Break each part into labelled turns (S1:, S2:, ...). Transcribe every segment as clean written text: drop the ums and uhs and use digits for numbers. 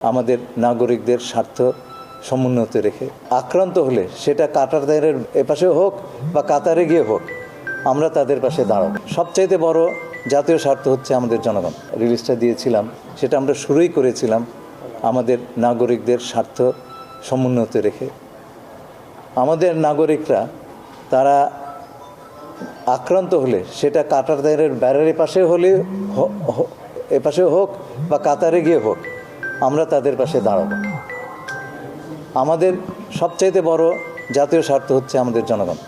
S1: আমাদের নাগরিকদের স্বার্থ সমুন্নত রেখে আক্রান্ত হলে সেটা কাতারের এপাশে হোক বা কাতারে গিয়ে হোক, আমরা তাদের পাশে দাঁড়াবো। সবচাইতে বড় জাতীয় স্বার্থ হচ্ছে আমাদের জনগণ। রিলিজটা দিয়েছিলাম, সেটা আমরা শুরুই করেছিলাম আমাদের নাগরিকদের স্বার্থ সমুন্নত রেখে। আমাদের নাগরিকরা তারা আক্রান্ত হলে সেটা কাতারের ব্যারের পাশে হলে এপাশে হোক বা কাতারে গিয়ে হোক, আমরা তাদের পাশে দাঁড়াবো। আমাদের সবচাইতে বড় জাতীয় স্বার্থ হচ্ছে আমাদের জনগণ।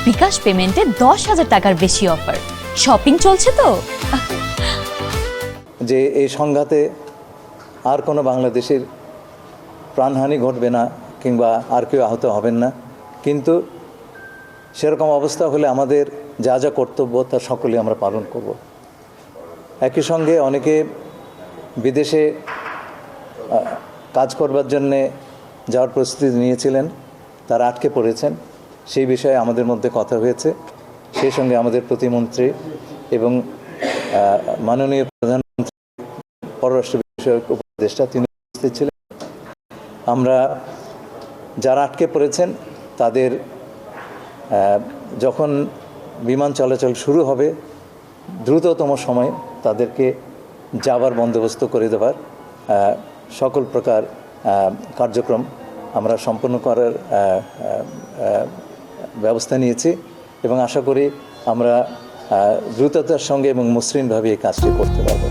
S2: বিকাশ পেমেন্টে 10,000 টাকার বেশি অফার, শপিং চলছে তো।
S1: যে এই সংঘাতে আর কোনো বাংলাদেশের প্রাণহানি ঘটবে না কিংবা আর কেউ আহত হবেন না, কিন্তু সেরকম অবস্থা হলে আমাদের যা যা কর্তব্য তা সকলে আমরা পালন করব। একই সঙ্গে অনেকে বিদেশে কাজ করবার জন্যে যাওয়ার প্রস্তুতি নিয়েছিলেন, তারা আটকে পড়েছেন। সেই বিষয়ে আমাদের মধ্যে কথা হয়েছে। সেই সঙ্গে আমাদের প্রতিমন্ত্রী এবং মাননীয় প্রধানমন্ত্রী পররাষ্ট্র বিষয়ক উপদেষ্টা তিনি উপস্থিত ছিলেন। আমরা যারা আটকে পড়েছেন তাদের যখন বিমান চলাচল শুরু হবে দ্রুততম সময়ে তাদেরকে যাবার বন্দোবস্ত করে দেওয়ার সকল প্রকার কার্যক্রম আমরা সম্পন্ন করার ব্যবস্থা নিয়েছি এবং আশা করি আমরা দ্রুততার সঙ্গে এবং মসৃণভাবে এই কাজটি করতে পারব।